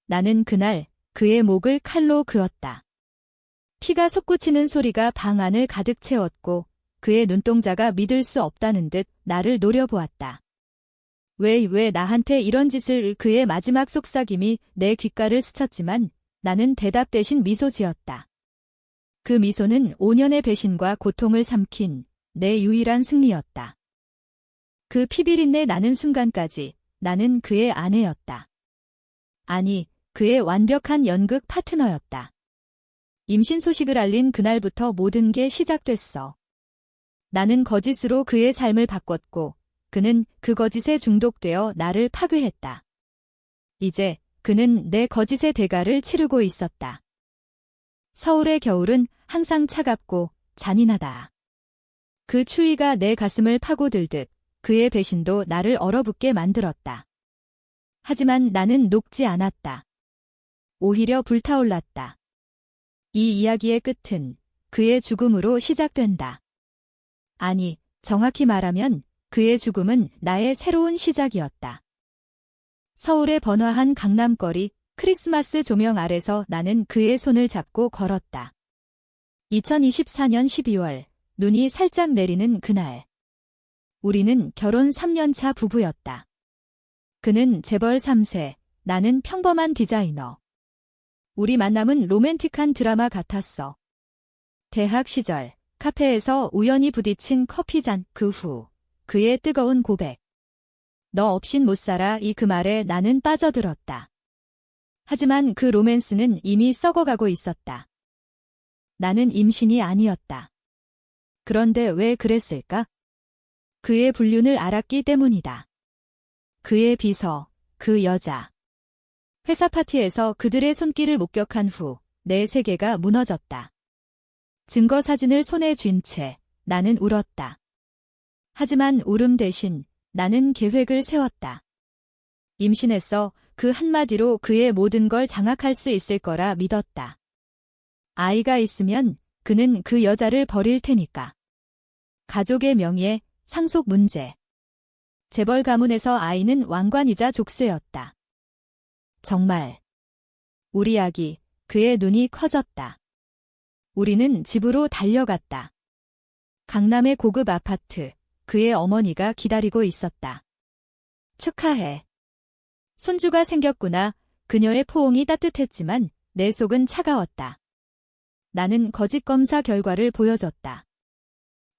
나는 그날 그의 목을 칼로 그었다. 피가 솟구치는 소리가 방 안을 가득 채웠고 그의 눈동자가 믿을 수 없다는 듯 나를 노려보았다. 왜 나한테 이런 짓을. 그의 마지막 속삭임이 내 귓가를 스쳤지만 나는 대답 대신 미소 지었다. 그 미소는 5년의 배신과 고통을 삼킨 내 유일한 승리였다. 그 피비린내 나는 순간까지 나는 그의 아내였다. 아니, 그의 완벽한 연극 파트너였다. 임신 소식을 알린 그날부터 모든 게 시작됐어. 나는 거짓으로 그의 삶을 바꿨고 그는 그 거짓에 중독되어 나를 파괴했다. 이제 그는 내 거짓의 대가를 치르고 있었다. 서울의 겨울은 항상 차갑고 잔인하다. 그 추위가 내 가슴을 파고들듯 그의 배신도 나를 얼어붙게 만들었다. 하지만 나는 녹지 않았다. 오히려 불타올랐다. 이 이야기의 끝은 그의 죽음으로 시작된다. 아니, 정확히 말하면 그의 죽음은 나의 새로운 시작이었다. 서울의 번화한 강남거리 크리스마스 조명 아래서 나는 그의 손을 잡고 걸었다. 2024년 12월 눈이 살짝 내리는 그날. 우리는 결혼 3년차 부부였다. 그는 재벌 3세, 나는 평범한 디자이너. 우리 만남은 로맨틱한 드라마 같았어. 대학 시절 카페에서 우연히 부딪힌 커피잔 그 후 그의 뜨거운 고백. 너 없인 못 살아. 그 말에 나는 빠져들었다. 하지만 그 로맨스는 이미 썩어가고 있었다. 나는 임신이 아니었다. 그런데 왜 그랬을까? 그의 불륜을 알았기 때문이다. 그의 비서, 그 여자. 회사 파티에서 그들의 손길을 목격한 후 내 세계가 무너졌다. 증거 사진을 손에 쥔 채 나는 울었다. 하지만 울음 대신 나는 계획을 세웠다. 임신했어. 그 한마디로 그의 모든 걸 장악할 수 있을 거라 믿었다. 아이가 있으면 그는 그 여자를 버릴 테니까. 가족의 명예, 상속 문제. 재벌 가문에서 아이는 왕관이자 족쇄였다. 정말. 우리 아기, 그의 눈이 커졌다. 우리는 집으로 달려갔다. 강남의 고급 아파트, 그의 어머니가 기다리고 있었다. 축하해. 손주가 생겼구나. 그녀의 포옹이 따뜻했지만 내 속은 차가웠다. 나는 거짓 검사 결과를 보여줬다.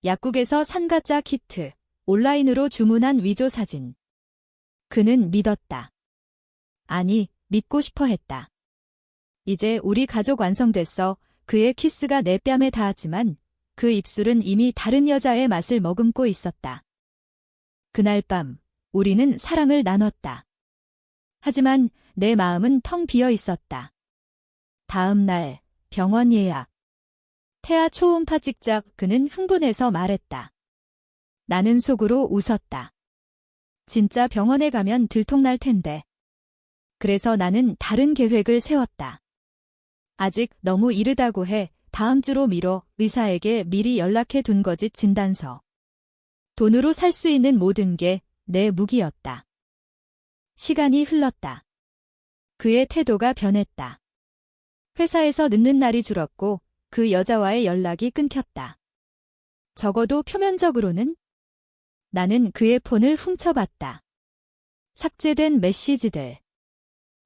약국에서 산 가짜 키트, 온라인으로 주문한 위조 사진. 그는 믿었다. 아니, 믿고 싶어 했다. 이제 우리 가족 완성됐어. 그의 키스가 내 뺨에 닿았지만 그 입술은 이미 다른 여자의 맛을 머금고 있었다. 그날 밤 우리는 사랑을 나눴다. 하지만 내 마음은 텅 비어 있었다. 다음 날 병원 예약. 태아 초음파 찍자. 그는 흥분해서 말했다. 나는 속으로 웃었다. 진짜 병원에 가면 들통날 텐데. 그래서 나는 다른 계획을 세웠다. 아직 너무 이르다고 해. 다음 주로 미뤄. 의사에게 미리 연락해 둔 거짓 진단서. 돈으로 살 수 있는 모든 게 내 무기였다. 시간이 흘렀다. 그의 태도가 변했다. 회사에서 늦는 날이 줄었고 그 여자와의 연락이 끊겼다. 적어도 표면적으로는. 나는 그의 폰을 훔쳐봤다. 삭제된 메시지들.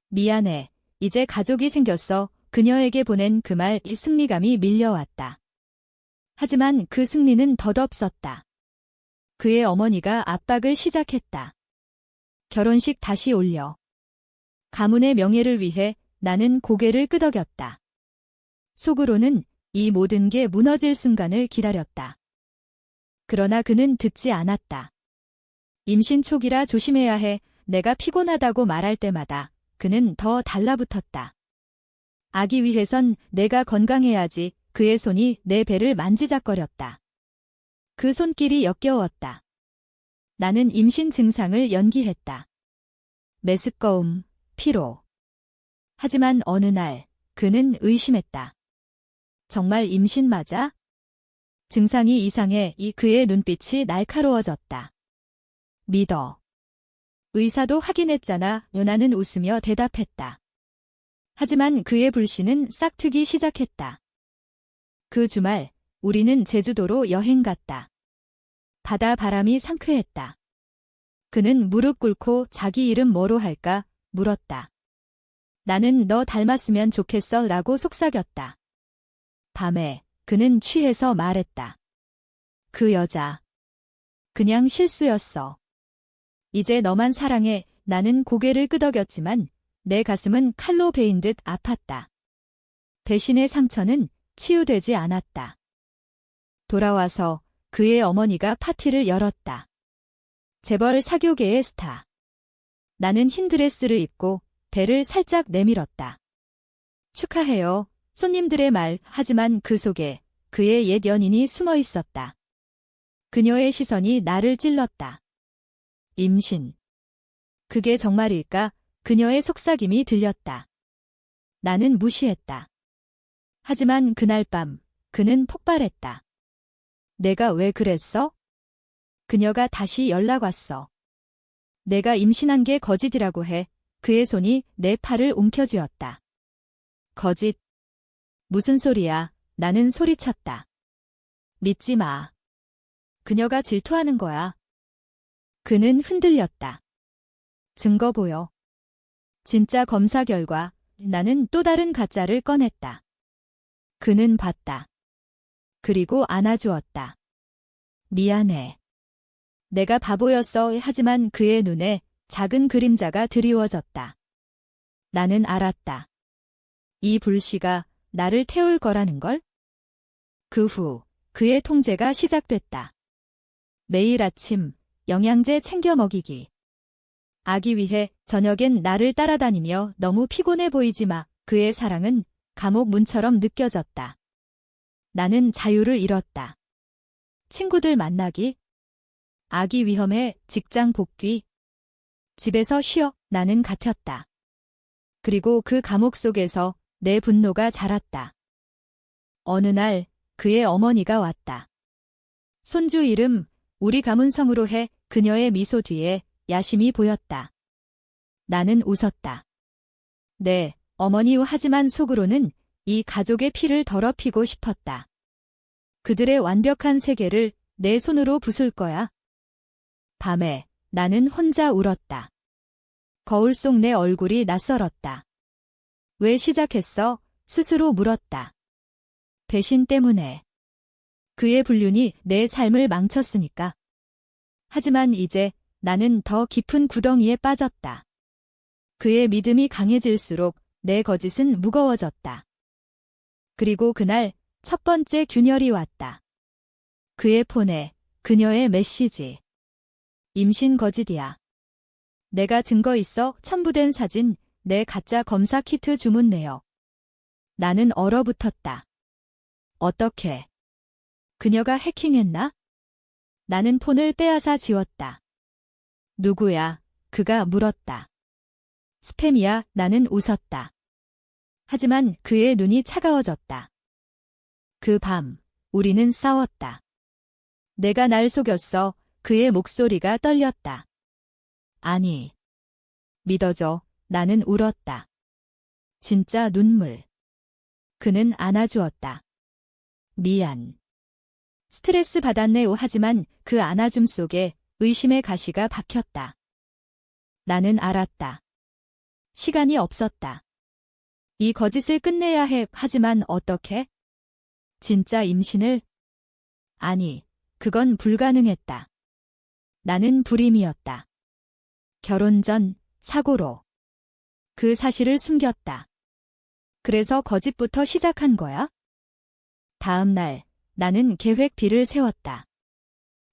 미안해. 이제 가족이 생겼어. 그녀에게 보낸 그 말 승리감이 밀려왔다. 하지만 그 승리는 덧없었다. 그의 어머니가 압박을 시작했다. 결혼식 다시 올려. 가문의 명예를 위해 나는 고개를 끄덕였다. 속으로는 이 모든 게 무너질 순간을 기다렸다. 그러나 그는 듣지 않았다. 임신 초기라 조심해야 해. 내가 피곤하다고 말할 때마다 그는 더 달라붙었다. 아기 위해선 내가 건강해야지. 그의 손이 내 배를 만지작거렸다. 그 손길이 역겨웠다. 나는 임신 증상을 연기했다. 메스꺼움, 피로. 하지만 어느 날 그는 의심했다. 정말 임신 맞아? 증상이 이상해. 그의 눈빛이 날카로워졌다. 믿어. 의사도 확인했잖아. 나는 웃으며 대답했다. 하지만 그의 불씨는 싹트기 시작했다. 그 주말 우리는 제주도로 여행 갔다. 바다 바람이 상쾌했다. 그는 무릎 꿇고 자기 이름 뭐로 할까 물었다. 나는 너 닮았으면 좋겠어 라고 속삭였다. 밤에 그는 취해서 말했다. 그 여자. 그냥 실수였어. 이제 너만 사랑해. 나는 고개를 끄덕였지만 내 가슴은 칼로 베인 듯 아팠다. 배신의 상처는 치유되지 않았다. 돌아와서 그의 어머니가 파티를 열었다. 재벌 사교계의 스타. 나는 흰 드레스를 입고 배를 살짝 내밀었다. 축하해요. 손님들의 말. 하지만 그 속에 그의 옛 연인이 숨어 있었다. 그녀의 시선이 나를 찔렀다. 임신. 그게 정말일까? 그녀의 속삭임이 들렸다. 나는 무시했다. 하지만 그날 밤 그는 폭발했다. 내가 왜 그랬어? 그녀가 다시 연락 왔어. 내가 임신한 게 거짓이라고 해. 그의 손이 내 팔을 움켜쥐었다. 거짓. 무슨 소리야? 나는 소리쳤다. 믿지 마. 그녀가 질투하는 거야. 그는 흔들렸다. 증거 보여. 진짜 검사 결과. 나는 또 다른 가짜를 꺼냈다. 그는 봤다. 그리고 안아주었다. 미안해. 내가 바보였어. 하지만 그의 눈에 작은 그림자가 드리워졌다. 나는 알았다. 이 불씨가 나를 태울 거라는 걸? 그 후 그의 통제가 시작됐다. 매일 아침 영양제 챙겨 먹이기. 아기 위해 저녁엔 나를 따라다니며 너무 피곤해 보이지 마. 그의 사랑은 감옥 문처럼 느껴졌다. 나는 자유를 잃었다. 친구들 만나기. 아기 위험해. 직장 복귀. 집에서 쉬어. 나는 갇혔다. 그리고 그 감옥 속에서 내 분노가 자랐다. 어느 날 그의 어머니가 왔다. 손주 이름 우리 가문 성으로 해. 그녀의 미소 뒤에 야심이 보였다. 나는 웃었다. 네, 어머니. 하지만 속으로는 이 가족의 피를 더럽히고 싶었다. 그들의 완벽한 세계를 내 손으로 부술 거야. 밤에 나는 혼자 울었다. 거울 속 내 얼굴이 낯설었다. 왜 시작했어? 스스로 물었다. 배신 때문에. 그의 불륜이 내 삶을 망쳤으니까. 하지만 이제 나는 더 깊은 구덩이에 빠졌다. 그의 믿음이 강해질수록 내 거짓은 무거워졌다. 그리고 그날 첫 번째 균열이 왔다. 그의 폰에 그녀의 메시지. 임신 거짓이야. 내가 증거 있어. 첨부된 사진, 내 가짜 검사 키트 주문 내역. 나는 얼어붙었다. 어떻게? 그녀가 해킹했나? 나는 폰을 빼앗아 지웠다. 누구야? 그가 물었다. 스팸이야. 나는 웃었다. 하지만 그의 눈이 차가워졌다. 그 밤, 우리는 싸웠다. 내가 날 속였어. 그의 목소리가 떨렸다. 아니. 믿어줘. 나는 울었다. 진짜 눈물. 그는 안아주었다. 미안. 스트레스 받았네. 하지만 그 안아줌 속에 의심의 가시가 박혔다. 나는 알았다. 시간이 없었다. 이 거짓을 끝내야 해. 하지만 어떻게? 진짜 임신을? 아니, 그건 불가능했다. 나는 불임이었다. 결혼 전 사고로. 그 사실을 숨겼다. 그래서 거짓부터 시작한 거야? 다음 날 나는 계획 B를 세웠다.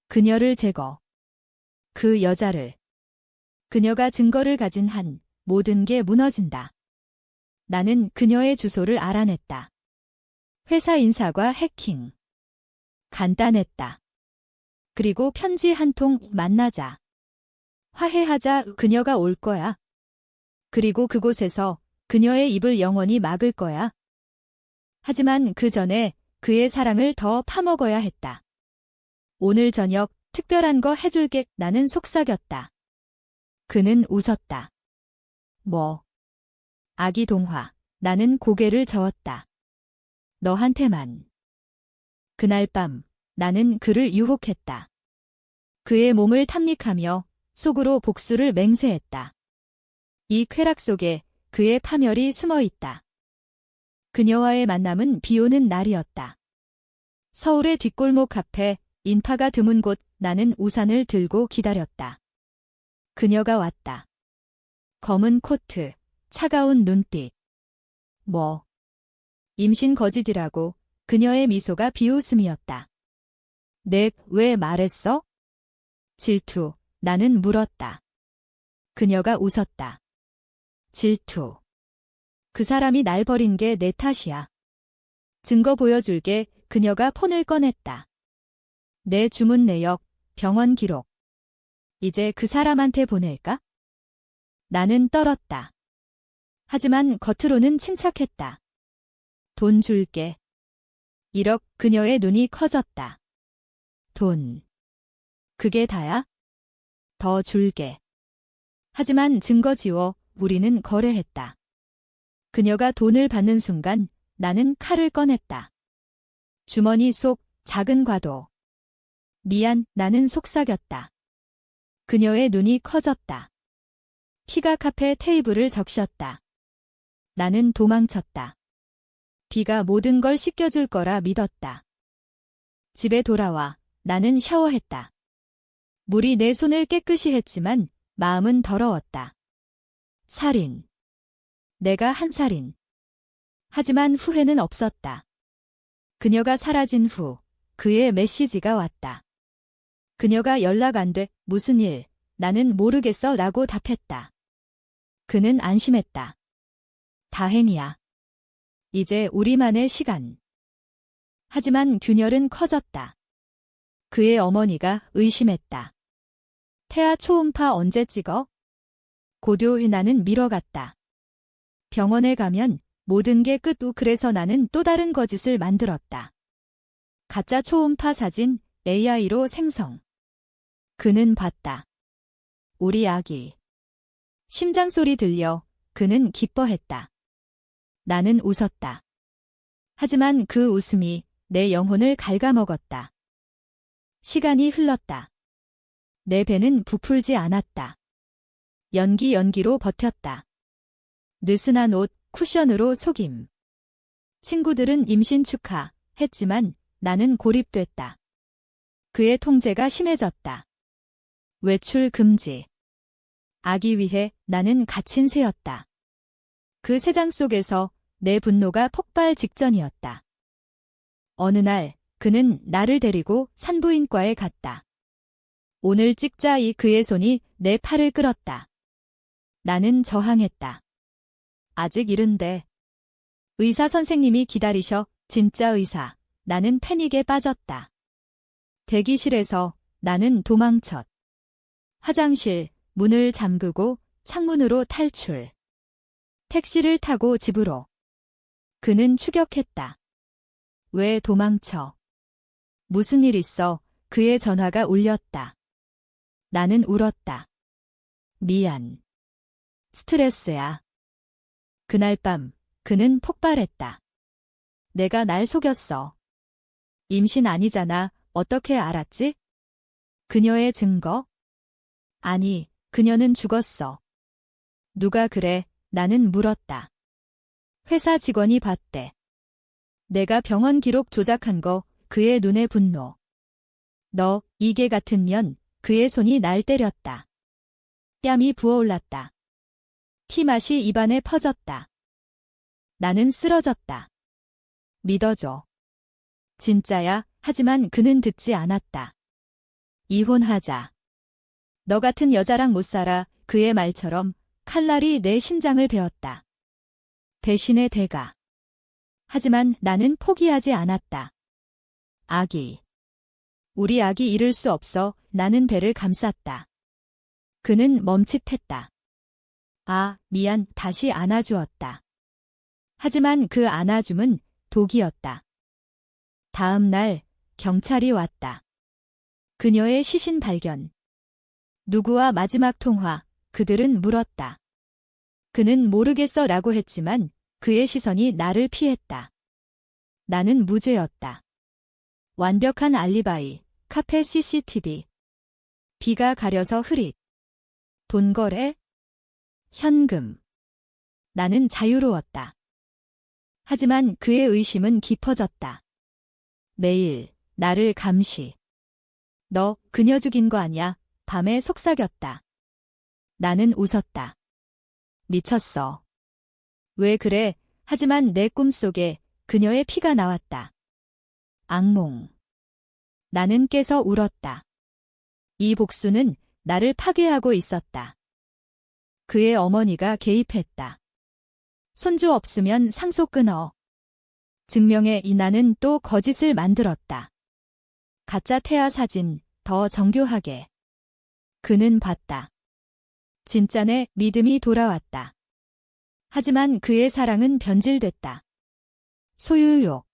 그녀를 제거. 그 여자를. 그녀가 증거를 가진 한 모든 게 무너진다. 나는 그녀의 주소를 알아냈다. 회사 인사과 해킹. 간단했다. 그리고 편지 한 통. 만나자. 화해하자. 그녀가 올 거야. 그리고 그곳에서 그녀의 입을 영원히 막을 거야. 하지만 그 전에 그의 사랑을 더 파먹어야 했다. 오늘 저녁 특별한 거 해줄게. 나는 속삭였다. 그는 웃었다. 뭐? 아기 동화. 나는 고개를 저었다. 너한테만. 그날 밤 나는 그를 유혹했다. 그의 몸을 탐닉하며 속으로 복수를 맹세했다. 이 쾌락 속에 그의 파멸이 숨어 있다. 그녀와의 만남은 비오는 날이었다. 서울의 뒷골목 앞에 인파가 드문 곳 나는 우산을 들고 기다렸다. 그녀가 왔다. 검은 코트, 차가운 눈빛. 뭐? 임신 거짓이라고 그녀의 미소가 비웃음이었다. 왜 말했어? 질투, 나는 물었다. 그녀가 웃었다. 질투. 그 사람이 날 버린 게 내 탓이야. 증거 보여줄게. 그녀가 폰을 꺼냈다. 내 주문 내역, 병원 기록. 이제 그 사람한테 보낼까? 나는 떨었다. 하지만 겉으로는 침착했다. 돈 줄게. 1억. 그녀의 눈이 커졌다. 돈. 그게 다야? 더 줄게. 하지만 증거 지워. 우리는 거래했다. 그녀가 돈을 받는 순간 나는 칼을 꺼냈다. 주머니 속 작은 과도. 미안, 나는 속삭였다. 그녀의 눈이 커졌다. 피가 카페 테이블을 적셨다. 나는 도망쳤다. 비가 모든 걸 씻겨줄 거라 믿었다. 집에 돌아와 나는 샤워했다. 물이 내 손을 깨끗이 했지만 마음은 더러웠다. 살인. 내가 한 살인. 하지만 후회는 없었다. 그녀가 사라진 후 그의 메시지가 왔다. 그녀가 연락 안 돼. 무슨 일? 나는 모르겠어 라고 답했다. 그는 안심했다. 다행이야. 이제 우리만의 시간. 하지만 균열은 커졌다. 그의 어머니가 의심했다. 태아 초음파 언제 찍어? 고교. 나는 미뤄갔다. 병원에 가면 모든 게 끝. 그래서 나는 또 다른 거짓을 만들었다. 가짜 초음파 사진 AI로 생성. 그는 봤다. 우리 아기. 심장 소리 들려. 그는 기뻐했다. 나는 웃었다. 하지만 그 웃음이 내 영혼을 갉아먹었다. 시간이 흘렀다. 내 배는 부풀지 않았다. 연기로 버텼다. 느슨한 옷, 쿠션으로 속임. 친구들은 임신 축하했지만 나는 고립됐다. 그의 통제가 심해졌다. 외출 금지. 아기 위해 나는 갇힌 새였다. 그 새장 속에서 내 분노가 폭발 직전이었다. 어느 날 그는 나를 데리고 산부인과에 갔다. 오늘 찍자. 그의 손이 내 팔을 끌었다. 나는 저항했다. 아직 이른데. 의사 선생님이 기다리셔. 진짜 의사. 나는 패닉에 빠졌다. 대기실에서 나는 도망쳤. 화장실 문을 잠그고 창문으로 탈출. 택시를 타고 집으로. 그는 추격했다. 왜 도망쳐? 무슨 일 있어? 그의 전화가 울렸다. 나는 울었다. 미안. 스트레스야. 그날 밤 그는 폭발했다. 내가 날 속였어. 임신 아니잖아. 어떻게 알았지? 그녀의 증거? 아니, 그녀는 죽었어. 누가 그래? 나는 물었다. 회사 직원이 봤대. 내가 병원 기록 조작한 거. 그의 눈에 분노. 너, 이게 같은 년. 그의 손이 날 때렸다. 뺨이 부어올랐다. 피 맛이 입안에 퍼졌다. 나는 쓰러졌다. 믿어줘. 진짜야. 하지만 그는 듣지 않았다. 이혼하자. 너 같은 여자랑 못 살아. 그의 말처럼 칼날이 내 심장을 베었다. 배신의 대가. 하지만 나는 포기하지 않았다. 아기. 우리 아기 잃을 수 없어. 나는 배를 감쌌다. 그는 멈칫했다. 아, 미안. 다시 안아주었다. 하지만 그 안아줌은 독이었다. 다음 날 경찰이 왔다. 그녀의 시신 발견. 누구와 마지막 통화? 그들은 물었다. 그는 모르겠어 라고 했지만 그의 시선이 나를 피했다. 나는 무죄였다. 완벽한 알리바이, 카페 CCTV. 비가 가려서 흐릿. 돈거래? 현금. 나는 자유로웠다. 하지만 그의 의심은 깊어졌다. 매일 나를 감시. 너 그녀 죽인 거 아냐? 밤에 속삭였다. 나는 웃었다. 미쳤어. 왜 그래? 하지만 내 꿈속에 그녀의 피가 나왔다. 악몽. 나는 깨서 울었다. 이 복수는 나를 파괴하고 있었다. 그의 어머니가 개입했다. 손주 없으면 상속 끊어. 증명에 나는 또 거짓을 만들었다. 가짜 태아 사진, 더 정교하게. 그는 봤다. 진짜 내 믿음이 돌아왔다. 하지만 그의 사랑은 변질됐다. 소유욕.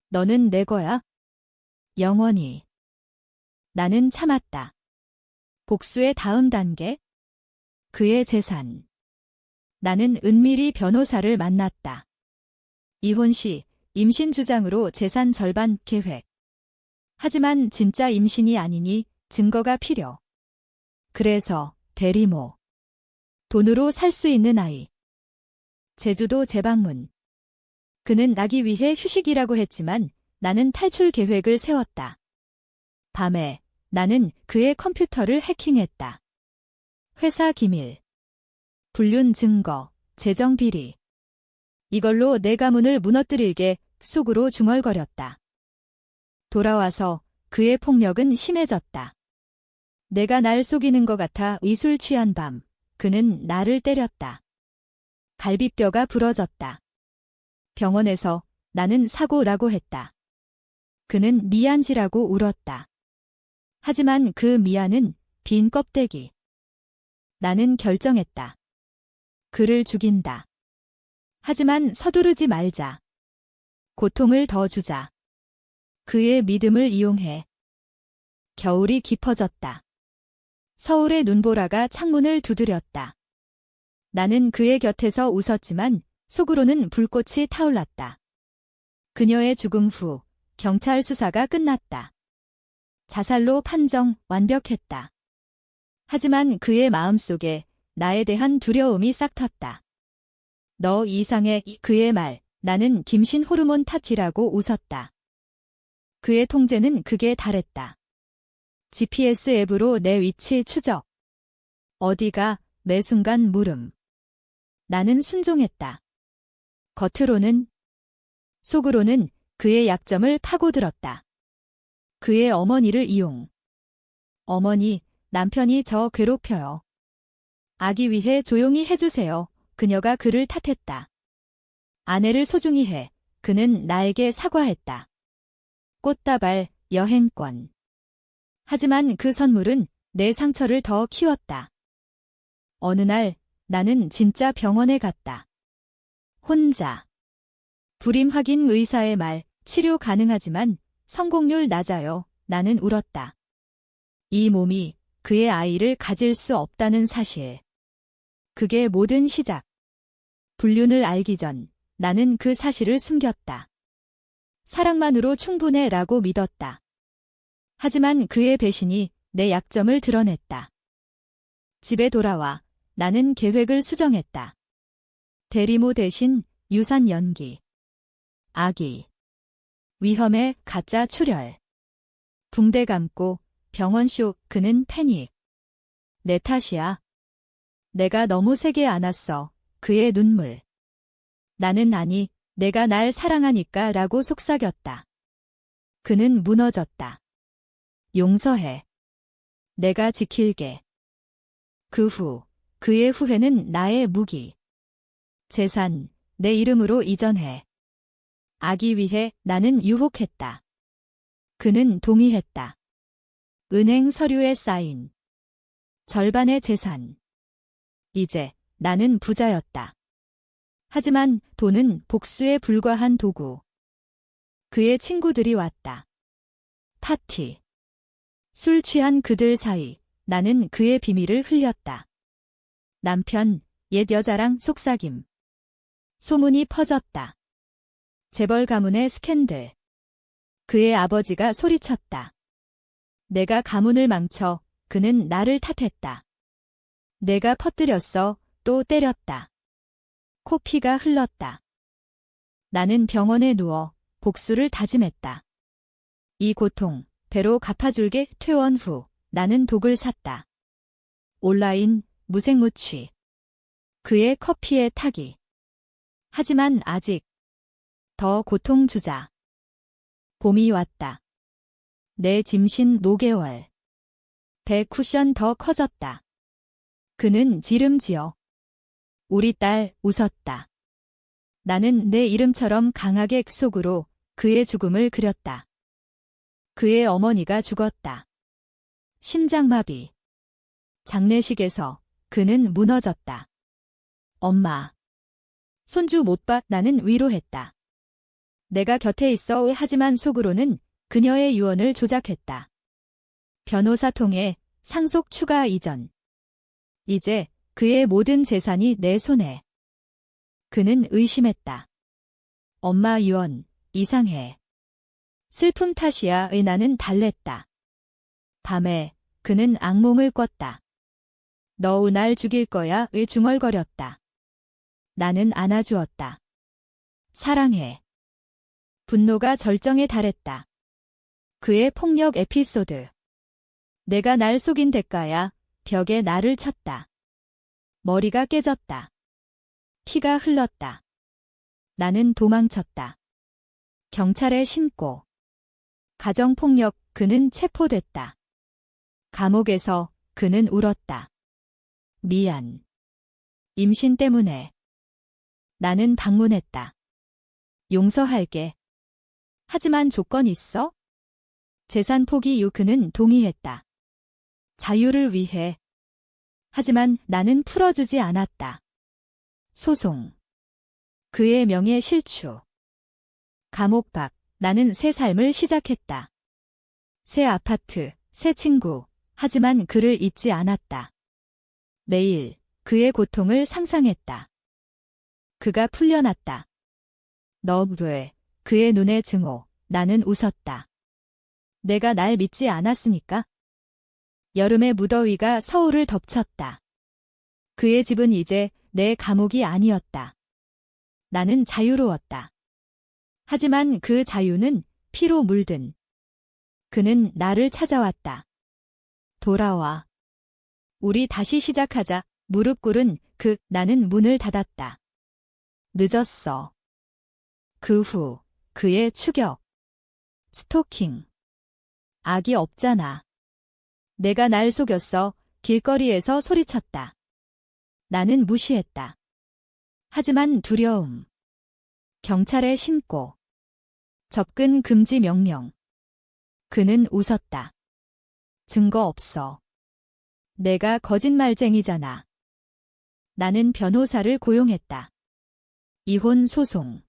너는 내 거야? 영원히. 나는 참았다. 복수의 다음 단계? 그의 재산. 나는 은밀히 변호사를 만났다. 이혼 시 임신 주장으로 재산 절반 계획. 하지만 진짜 임신이 아니니 증거가 필요. 그래서 대리모. 돈으로 살 수 있는 아이. 제주도 재방문. 그는 나기 위해 휴식이라고 했지만 나는 탈출 계획을 세웠다. 밤에 나는 그의 컴퓨터를 해킹했다. 회사 기밀. 불륜 증거, 재정 비리. 이걸로 내 가문을 무너뜨리게 속으로 중얼거렸다. 돌아와서 그의 폭력은 심해졌다. 내가 날 속이는 것 같아 위술 취한 밤, 그는 나를 때렸다. 갈비뼈가 부러졌다. 병원에서 나는 사고라고 했다. 그는 미안지라고 울었다. 하지만 그 미안은 빈 껍데기. 나는 결정했다. 그를 죽인다. 하지만 서두르지 말자. 고통을 더 주자. 그의 믿음을 이용해. 겨울이 깊어졌다. 서울의 눈보라가 창문을 두드렸다. 나는 그의 곁에서 웃었지만 속으로는 불꽃이 타올랐다. 그녀의 죽음 후 경찰 수사가 끝났다. 자살로 판정 완벽했다. 하지만 그의 마음속에 나에 대한 두려움이 싹텄다. 너 이상해. 그의 말, 나는 김신 호르몬 탓이라고 웃었다. 그의 통제는 극에 달했다. GPS 앱으로 내 위치 추적. 어디가, 매 순간 물음. 나는 순종했다. 겉으로는, 속으로는 그의 약점을 파고들었다. 그의 어머니를 이용. 어머니, 남편이 저 괴롭혀요. 아기 위해 조용히 해주세요. 그녀가 그를 탓했다. 아내를 소중히 해. 그는 나에게 사과했다. 꽃다발, 여행권. 하지만 그 선물은 내 상처를 더 키웠다. 어느 날 나는 진짜 병원에 갔다. 혼자. 불임 확인 의사의 말, 치료 가능하지만 성공률 낮아요. 나는 울었다. 이 몸이 그의 아이를 가질 수 없다는 사실. 그게 모든 시작. 불륜을 알기 전 나는 그 사실을 숨겼다. 사랑만으로 충분해 라고 믿었다. 하지만 그의 배신이 내 약점을 드러냈다. 집에 돌아와 나는 계획을 수정했다. 대리모 대신 유산 연기. 아기. 위험에 가짜 출혈. 붕대 감고 병원쇼. 그는 패닉. 내 탓이야. 내가 너무 세게 안았어. 그의 눈물. 나는 아니, 내가 날 사랑하니까 라고 속삭였다. 그는 무너졌다. 용서해. 내가 지킬게. 그 후, 그의 후회는 나의 무기. 재산, 내 이름으로 이전해. 아기 위해 나는 유혹했다. 그는 동의했다. 은행 서류에 사인. 절반의 재산. 이제 나는 부자였다. 하지만 돈은 복수에 불과한 도구. 그의 친구들이 왔다. 파티. 술 취한 그들 사이 나는 그의 비밀을 흘렸다. 남편, 옛 여자랑 속삭임. 소문이 퍼졌다. 재벌 가문의 스캔들. 그의 아버지가 소리쳤다. 내가 가문을 망쳐 그는 나를 탓했다. 내가 퍼뜨렸어. 또 때렸다. 코피가 흘렀다. 나는 병원에 누워 복수를 다짐했다. 이 고통 배로 갚아줄게. 퇴원 후 나는 독을 샀다. 온라인 무색무취. 그의 커피에 타기. 하지만 아직 더 고통 주자. 봄이 왔다. 내 짐신 노개월. 배 쿠션 더 커졌다. 그는 지름지어. 우리 딸 웃었다. 나는 내 이름처럼 강하게 속으로 그의 죽음을 그렸다. 그의 어머니가 죽었다. 심장마비. 장례식에서 그는 무너졌다. 엄마. 손주 못 봐. 나는 위로했다. 내가 곁에 있어. 하지만 속으로는 그녀의 유언을 조작했다. 변호사 통해 상속 추가 이전. 이제 그의 모든 재산이 내 손에. 그는 의심했다. 엄마 유언 이상해. 슬픔 탓이야. 나는 달랬다. 밤에 그는 악몽을 꿨다. 너 날 죽일 거야. 중얼거렸다. 나는 안아주었다. 사랑해. 분노가 절정에 달했다. 그의 폭력 에피소드. 내가 날 속인 대가야. 벽에 나를 쳤다. 머리가 깨졌다. 피가 흘렀다. 나는 도망쳤다. 경찰에 신고. 가정폭력. 그는 체포됐다. 감옥에서 그는 울었다. 미안. 임신 때문에. 나는 방문했다. 용서할게. 하지만 조건 있어? 재산 포기 이후 그는 동의했다. 자유를 위해. 하지만 나는 풀어주지 않았다. 소송. 그의 명예 실추. 감옥 밖. 나는 새 삶을 시작했다. 새 아파트, 새 친구. 하지만 그를 잊지 않았다. 매일 그의 고통을 상상했다. 그가 풀려났다. 너 왜? 그의 눈에 증오. 나는 웃었다. 내가 날 믿지 않았으니까? 여름의 무더위가 서울을 덮쳤다. 그의 집은 이제 내 감옥이 아니었다. 나는 자유로웠다. 하지만 그 자유는 피로 물든. 그는 나를 찾아왔다. 돌아와. 우리 다시 시작하자. 무릎 꿇은 나는 문을 닫았다. 늦었어. 그 후 그의 추격. 스토킹. 악이 없잖아. 내가 날 속였어. 길거리에서 소리쳤다. 나는 무시했다. 하지만 두려움. 경찰에 신고. 접근 금지 명령. 그는 웃었다. 증거 없어. 내가 거짓말쟁이잖아. 나는 변호사를 고용했다. 이혼 소송.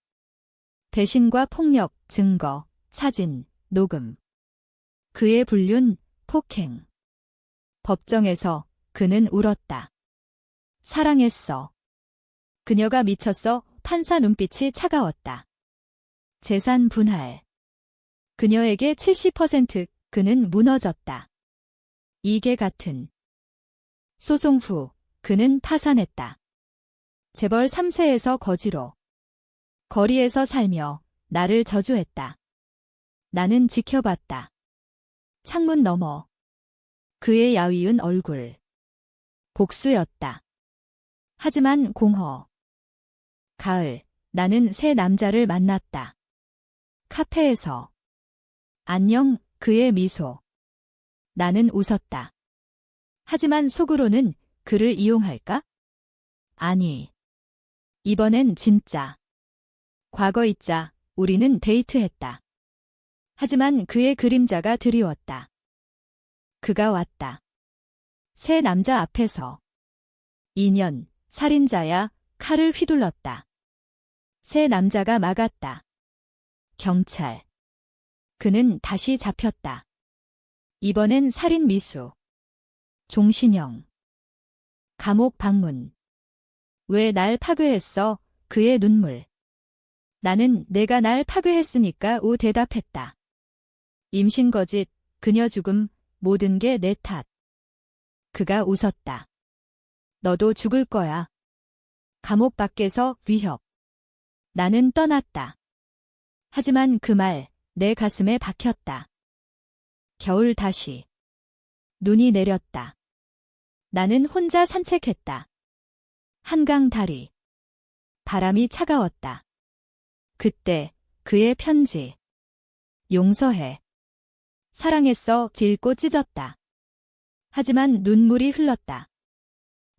배신과 폭력, 증거, 사진, 녹음. 그의 불륜, 폭행. 법정에서 그는 울었다. 사랑했어. 그녀가 미쳤어. 판사 눈빛이 차가웠다. 재산 분할. 그녀에게 70%. 그는 무너졌다. 이게 같은. 소송 후 그는 파산했다. 재벌 3세에서 거지로. 거리에서 살며 나를 저주했다. 나는 지켜봤다. 창문 너머. 그의 야위은 얼굴. 복수였다. 하지만 공허. 가을, 나는 새 남자를 만났다. 카페에서. 안녕, 그의 미소. 나는 웃었다. 하지만 속으로는 그를 이용할까? 아니. 이번엔 진짜. 과거 잊자. 우리는 데이트했다. 하지만 그의 그림자가 드리웠다. 그가 왔다. 새 남자 앞에서. 2년, 살인자야. 칼을 휘둘렀다. 새 남자가 막았다. 경찰. 그는 다시 잡혔다. 이번엔 살인 미수. 종신형. 감옥 방문. 왜 날 파괴했어? 그의 눈물. 나는 내가 날 파괴했으니까 우 대답했다. 임신 거짓, 그녀 죽음, 모든 게 내 탓. 그가 웃었다. 너도 죽을 거야. 감옥 밖에서 위협. 나는 떠났다. 하지만 그 말, 내 가슴에 박혔다. 겨울 다시. 눈이 내렸다. 나는 혼자 산책했다. 한강 다리. 바람이 차가웠다. 그때 그의 편지. 용서해. 사랑했어 찔고 찢었다. 하지만 눈물이 흘렀다.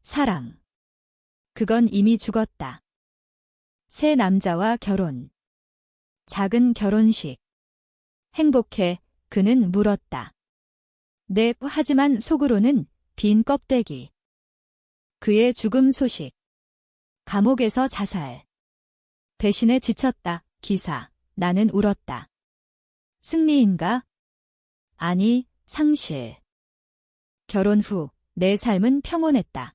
사랑. 그건 이미 죽었다. 새 남자와 결혼. 작은 결혼식. 행복해, 그는 물었다. 네, 하지만 속으로는 빈 껍데기. 그의 죽음 소식. 감옥에서 자살. 배신에 지쳤다, 기사. 나는 울었다. 승리인가? 아니, 상실. 결혼 후 내 삶은 평온했다.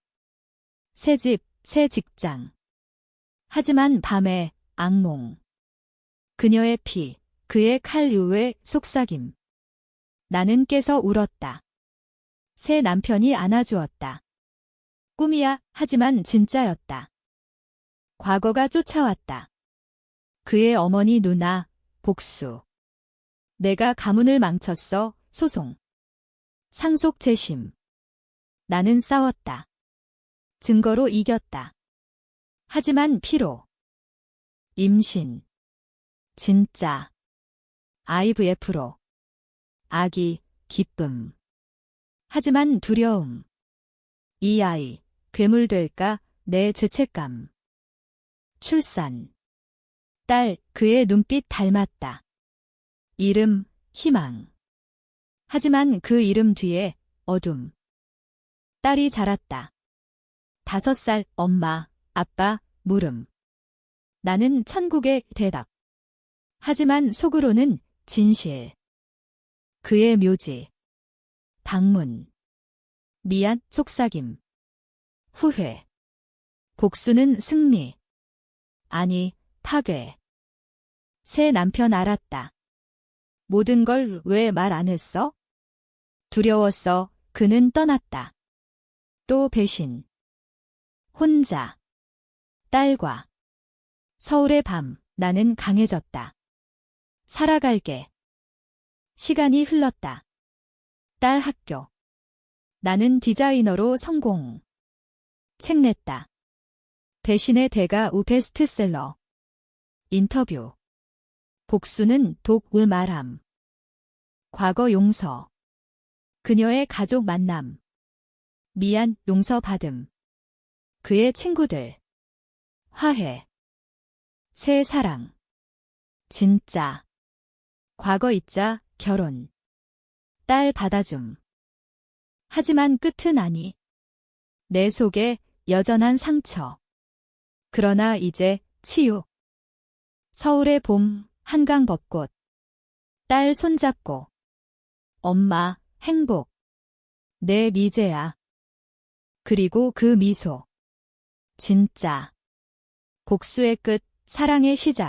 새 집, 새 직장. 하지만 밤에 악몽. 그녀의 피, 그의 칼 이후의 속삭임. 나는 깨서 울었다. 새 남편이 안아주었다. 꿈이야, 하지만 진짜였다. 과거가 쫓아왔다. 그의 어머니 누나, 복수. 내가 가문을 망쳤어, 소송. 상속 재심. 나는 싸웠다. 증거로 이겼다. 하지만 피로. 임신. 진짜. IVF로. 아기, 기쁨. 하지만 두려움. 이 아이, 괴물 될까, 내 죄책감. 출산. 딸, 그의 눈빛 닮았다. 이름, 희망. 하지만 그 이름 뒤에 어둠. 딸이 자랐다. 5살, 엄마, 아빠, 물음. 나는 천국의 대답. 하지만 속으로는 진실. 그의 묘지. 방문. 미안, 속삭임. 후회. 복수는 승리. 아니, 파괴. 새 남편 알았다. 모든 걸 왜 말 안 했어? 두려웠어. 그는 떠났다. 또 배신. 혼자. 딸과. 서울의 밤, 나는 강해졌다. 살아갈게. 시간이 흘렀다. 딸 학교. 나는 디자이너로 성공. 책 냈다. 배신의 대가 우 베스트셀러. 인터뷰. 복수는 독 울 말함. 과거 용서. 그녀의 가족 만남. 미안, 용서받음. 그의 친구들. 화해. 새 사랑. 진짜. 과거 잊자, 결혼. 딸 받아줌. 하지만 끝은 아니. 내 속에 여전한 상처. 그러나 이제 치유. 서울의 봄, 한강 벚꽃. 딸 손잡고. 엄마, 행복. 내 미제야. 그리고 그 미소. 진짜. 복수의 끝, 사랑의 시작.